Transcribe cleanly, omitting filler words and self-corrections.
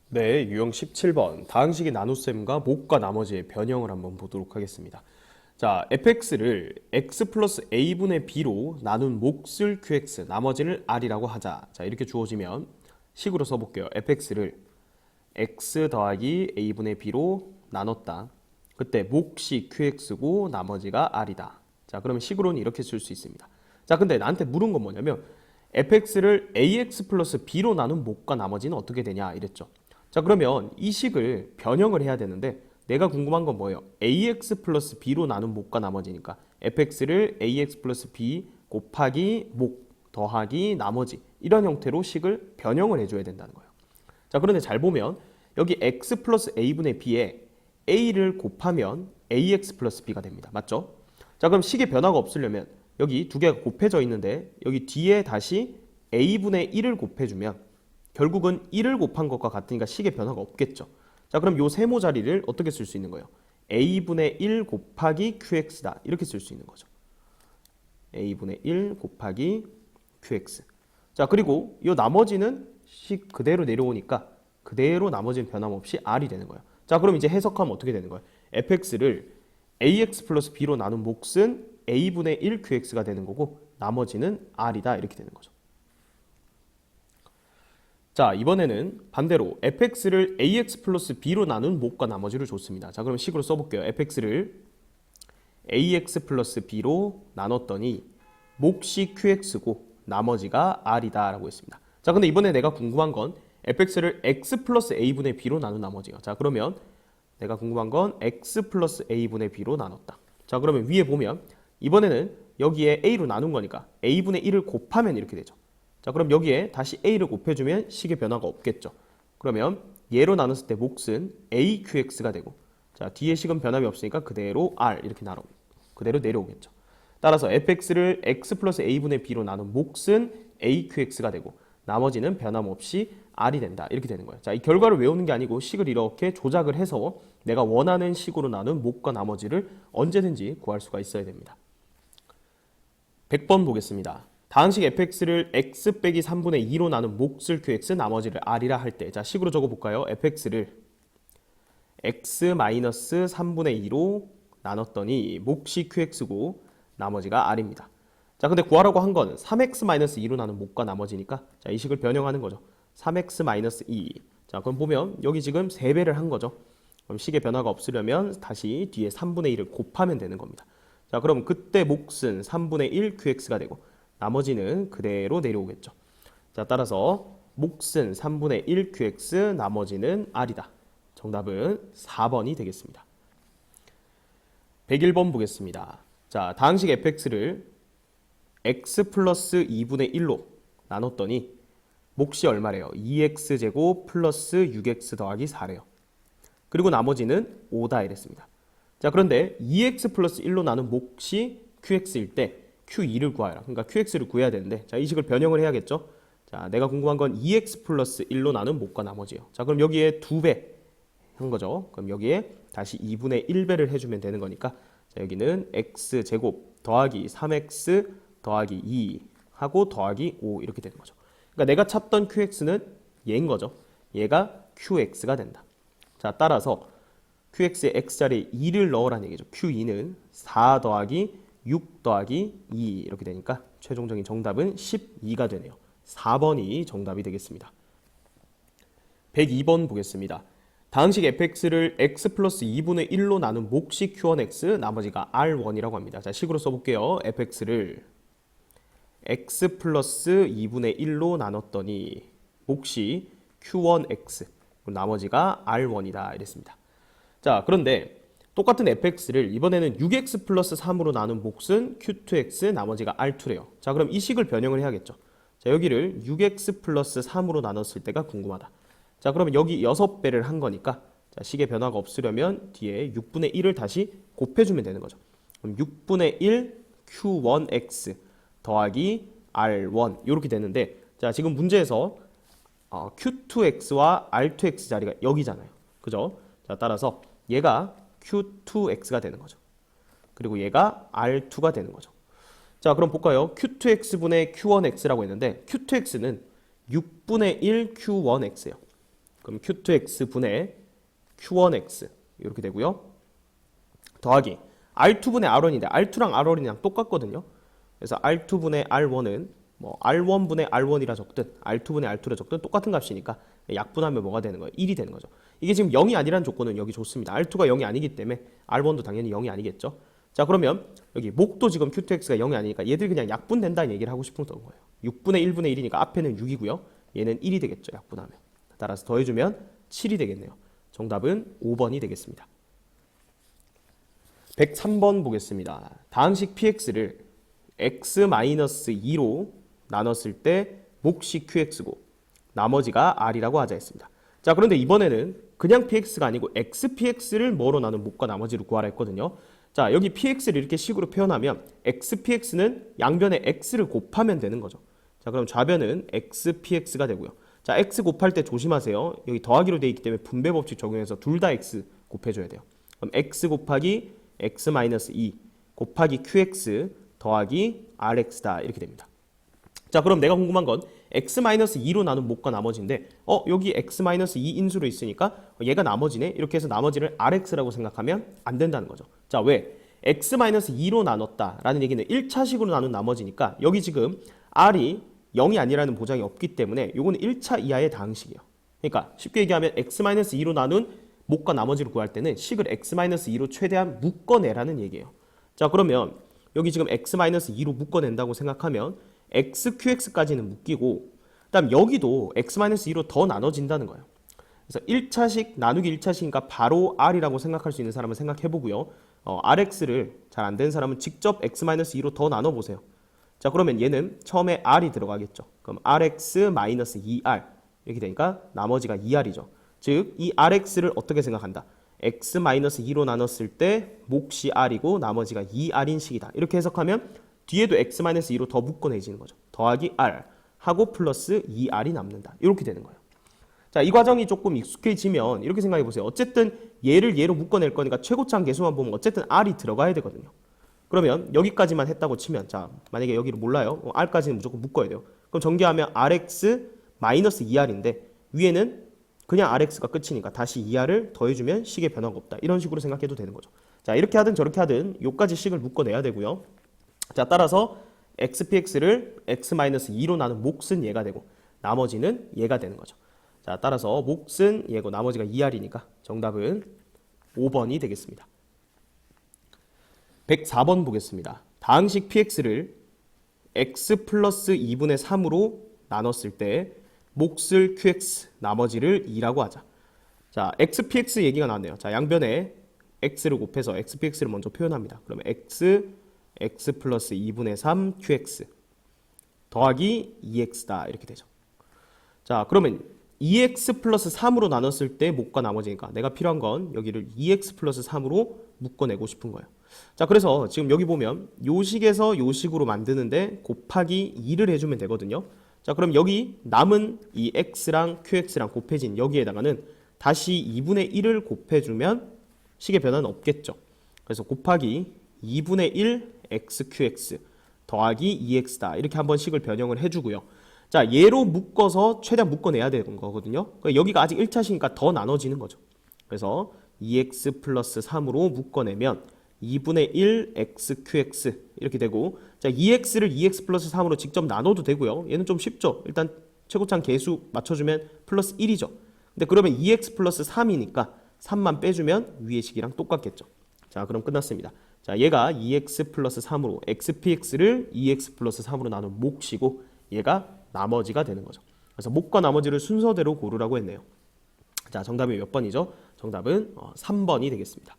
네, 유형 17번 다항식의 나눗셈과 목과 나머지의 변형을 한번 보도록 하겠습니다. 자, fx를 x 플러스 a분의 b로 나눈 몫을 qx, 나머지를 r이라고 하자. 자, 이렇게 주어지면 식으로 써볼게요. fx를 x 더하기 a분의 b로 나눴다. 그때 몫이 qx고 나머지가 r이다. 자, 그러면 식으로는 이렇게 쓸 수 있습니다. 자, 근데 나한테 물은 건 뭐냐면 fx를 ax 플러스 b로 나눈 몫과 나머지는 어떻게 되냐 이랬죠. 자, 그러면 이 식을 변형을 해야 되는데 내가 궁금한 건 뭐예요? ax 플러스 b로 나눈 몫과 나머지니까 fx를 ax 플러스 b 곱하기 목 더하기 나머지 이런 형태로 식을 변형을 해줘야 된다는 거예요. 자, 그런데 잘 보면 여기 x 플러스 a분의 b에 a를 곱하면 ax 플러스 b가 됩니다. 맞죠? 자, 그럼 식의 변화가 없으려면 여기 두 개가 곱해져 있는데 여기 뒤에 다시 a분의 1을 곱해주면 결국은 1을 곱한 것과 같으니까 식의 변화가 없겠죠. 자, 그럼 요 세모 자리를 어떻게 쓸 수 있는 거예요? a분의 1 곱하기 qx다. 이렇게 쓸 수 있는 거죠. a분의 1 곱하기 qx. 자, 그리고 이 나머지는 식 그대로 내려오니까 그대로 나머지는 변함없이 r이 되는 거예요. 자, 그럼 이제 해석하면 어떻게 되는 거예요? fx를 ax 플러스 b로 나눈 몫은 a분의 1 qx가 되는 거고 나머지는 r이다. 이렇게 되는 거죠. 자, 이번에는 반대로 fx를 ax 플러스 b로 나눈 몫과 나머지를 줬습니다. 자, 그럼 식으로 써볼게요. fx를 ax 플러스 b로 나눴더니 몫이 qx고 나머지가 r이다 라고 했습니다. 자, 근데 이번에 내가 궁금한 건 fx를 x 플러스 a분의 b로 나눈 나머지요. 자, 그러면 내가 궁금한 건 x 플러스 a분의 b로 나눴다. 자, 그러면 위에 보면 이번에는 여기에 a로 나눈 거니까 a분의 1을 곱하면 이렇게 되죠. 자, 그럼 여기에 다시 a를 곱해주면 식의 변화가 없겠죠. 그러면 얘로 나눴을 때 몫은 aqx가 되고, 자, 뒤에 식은 변함이 없으니까 그대로 r 이렇게 그대로 내려오겠죠. 따라서 fx를 x 플러스 a분의 b로 나눈 몫은 aqx가 되고 나머지는 변함없이 r이 된다. 이렇게 되는 거예요. 자, 이 결과를 외우는 게 아니고 식을 이렇게 조작을 해서 내가 원하는 식으로 나눈 몫과 나머지를 언제든지 구할 수가 있어야 됩니다. 100번 보겠습니다. 다항식 fx를 x 빼기 3분의 2로 나눈 몫을 qx, 나머지를 r이라 할 때, 자, 식으로 적어볼까요? fx를 x 마이너스 3분의 2로 나눴더니 몫이 qx고 나머지가 r입니다. 자, 근데 구하라고 한 건 3x 마이너스 2로 나눈 몫과 나머지니까, 자, 이 식을 변형하는 거죠. 3x 마이너스 2. 자, 그럼 보면 여기 지금 3배를 한 거죠. 그럼 식의 변화가 없으려면 다시 뒤에 3분의 1을 곱하면 되는 겁니다. 자, 그럼 그때 몫은 3분의 1 qx가 되고 나머지는 그대로 내려오겠죠. 자, 따라서 몫은 3분의 1 qx, 나머지는 r이다. 정답은 4번이 되겠습니다. 101번 보겠습니다. 자, 다항식 fx를 x 플러스 2분의 1로 나눴더니 몫이 얼마래요? 2x제곱 플러스 6x 더하기 4래요. 그리고 나머지는 5다 이랬습니다. 자, 그런데 2x 플러스 1로 나눈 몫이 qx일 때 q2를 구하라. 그러니까 qx를 구해야 되는데, 자, 이 식을 변형을 해야겠죠. 자, 내가 궁금한 건 2x 플러스 1로 나눈 몫과 나머지요. 자, 그럼 여기에 2배 한 거죠. 그럼 여기에 다시 2분의 1배를 해주면 되는 거니까, 자, 여기는 x제곱 더하기 3x 더하기 2 하고 더하기 5 이렇게 되는 거죠. 그러니까 내가 찾던 qx는 얘인 거죠. 얘가 qx가 된다. 자, 따라서 qx의 x자리에 2를 넣으라는 얘기죠. q2는 4 더하기 6 더하기 2 이렇게 되니까 최종적인 정답은 12가 되네요. 4번이 정답이 되겠습니다. 102번 보겠습니다. 다항식 fx를 x 플러스 2분의 1로 나눈 몫이 q1x, 나머지가 r1이라고 합니다. 자, 식으로 써볼게요. fx를 x 플러스 2분의 1로 나눴더니 몫이 q1x, 나머지가 r1이다 이랬습니다. 자, 그런데 똑같은 fx를 이번에는 6x 플러스 3으로 나눈 몫은 q2x, 나머지가 r2래요. 자, 그럼 이 식을 변형을 해야겠죠. 자, 여기를 6x 플러스 3으로 나눴을 때가 궁금하다. 자, 그러면 여기 6배를 한 거니까, 자, 식의 변화가 없으려면 뒤에 6분의 1을 다시 곱해주면 되는 거죠. 그럼 6분의 1 q1x 더하기 r1 이렇게 되는데, 자, 지금 문제에서 q2x와 r2x 자리가 여기잖아요. 그죠? 자, 따라서 얘가 q2x가 되는 거죠. 그리고 얘가 r2가 되는 거죠. 자, 그럼 볼까요? q2x분의 q1x라고 했는데 q2x는 6분의 1 q1x예요. 그럼 Q2X 분의 Q1X 이렇게 되고요. 더하기 R2분의 R1인데 R2랑 R1이랑 똑같거든요. 그래서 R2분의 R1은 뭐 R1분의 R1이라 적든 R2분의 R2라 적든 똑같은 값이니까 약분하면 뭐가 되는 거예요? 1이 되는 거죠. 이게 지금 0이 아니라는 조건은 여기 좋습니다. R2가 0이 아니기 때문에 R1도 당연히 0이 아니겠죠. 자, 그러면 여기 목도 지금 Q2X가 0이 아니니까 얘들 그냥 약분된다는 얘기를 하고 싶은 거예요. 6분의 1분의 1이니까 앞에는 6이고요. 얘는 1이 되겠죠. 약분하면. 따라서 더해주면 7이 되겠네요. 정답은 5번이 되겠습니다. 103번 보겠습니다. 다항식 px를 x-2로 나눴을 때 몫이 qx고 나머지가 r이라고 하자 했습니다. 자, 그런데 이번에는 그냥 px가 아니고 xpx를 뭐로 나눈 몫과 나머지를 구하라 했거든요. 자, 여기 px를 이렇게 식으로 표현하면 xpx는 양변에 x를 곱하면 되는 거죠. 자, 그럼 좌변은 xpx가 되고요. 자, x 곱할 때 조심하세요. 여기 더하기로 되어 있기 때문에 분배 법칙 적용해서 둘 다 x 곱해줘야 돼요. 그럼 x 곱하기 x-2 곱하기 qx 더하기 rx다 이렇게 됩니다. 자, 그럼 내가 궁금한 건 x-2로 나눈 몫과 나머지인데 여기 x-2 인수로 있으니까 얘가 나머지네 이렇게 해서 나머지를 rx라고 생각하면 안 된다는 거죠. 자, 왜? x-2로 나눴다라는 얘기는 1차식으로 나눈 나머지니까 여기 지금 r이 0이 아니라는 보장이 없기 때문에 요거는 1차 이하의 다항식이에요. 그러니까 쉽게 얘기하면 x-2로 나눈 몫과 나머지를 구할 때는 식을 x-2로 최대한 묶어내라는 얘기예요. 자, 그러면 여기 지금 x-2로 묶어낸다고 생각하면 xqx까지는 묶이고 그다음 여기도 x-2로 더 나눠진다는 거예요. 그래서 1차식 나누기 1차식이니까 바로 r이라고 생각할 수 있는 사람은 생각해보고요. rx를 잘 안 된 사람은 직접 x-2로 더 나눠보세요. 자, 그러면 얘는 처음에 r이 들어가겠죠. 그럼 rx-2r 이렇게 되니까 나머지가 2r이죠. 즉, 이 rx를 어떻게 생각한다? x-2로 나눴을 때 몫이 r이고 나머지가 2r인 식이다. 이렇게 해석하면 뒤에도 x-2로 더 묶어내지는 거죠. 더하기 r 하고 플러스 2r이 남는다. 이렇게 되는 거예요. 자, 이 과정이 조금 익숙해지면 이렇게 생각해 보세요. 어쨌든 얘를 얘로 묶어낼 거니까 최고차항 계수만 보면 어쨌든 r이 들어가야 되거든요. 그러면 여기까지만 했다고 치면 자, 만약에 여기를 몰라요. r까지는 무조건 묶어야 돼요. 그럼 전개하면 rx-2r인데 위에는 그냥 rx가 끝이니까 다시 2r을 더해주면 식의 변화가 없다. 이런 식으로 생각해도 되는 거죠. 자, 이렇게 하든 저렇게 하든 요까지 식을 묶어내야 되고요. 자, 따라서 xpx를 x-2로 나눈 몫은 얘가 되고 나머지는 얘가 되는 거죠. 자, 따라서 몫은 얘고 나머지가 2r이니까 정답은 5번이 되겠습니다. 104번 보겠습니다. 다항식 px를 x 플러스 2분의 3으로 나눴을 때 몫을 qx, 나머지를 2라고 하자. 자, xpx 얘기가 나왔네요. 자, 양변에 x를 곱해서 xpx를 먼저 표현합니다. 그러면 x 플러스 2분의 3 qx 더하기 2x다 이렇게 되죠. 자, 그러면 2x 플러스 3으로 나눴을 때 몫과 나머지니까 내가 필요한 건 여기를 2x 플러스 3으로 묶어내고 싶은 거예요. 자, 그래서 지금 여기 보면 요 식에서 요 식으로 만드는데 곱하기 2를 해주면 되거든요. 자, 그럼 여기 남은 이 x랑 qx랑 곱해진 여기에다가는 다시 2분의 1을 곱해주면 식의 변화는 없겠죠. 그래서 곱하기 2분의 1 xqx 더하기 2x다 이렇게 한번 식을 변형을 해주고요. 자, 얘로 묶어서 최대한 묶어내야 되는 거거든요. 그러니까 여기가 아직 1차식이니까 더 나눠지는 거죠. 그래서 2x 플러스 3으로 묶어내면 2분의 1 xqx 이렇게 되고, 자, 2x를 2x 플러스 3으로 직접 나눠도 되고요. 얘는 좀 쉽죠. 일단 최고차항 계수 맞춰주면 플러스 1이죠. 근데 그러면 2x 플러스 3이니까 3만 빼주면 위의 식이랑 똑같겠죠. 자, 그럼 끝났습니다. 자, 얘가 2x 플러스 3으로 xpx를 2x 플러스 3으로 나눈 몫이고 얘가 나머지가 되는 거죠. 그래서 몫과 나머지를 순서대로 고르라고 했네요. 자, 정답이 몇 번이죠? 정답은 3번이 되겠습니다.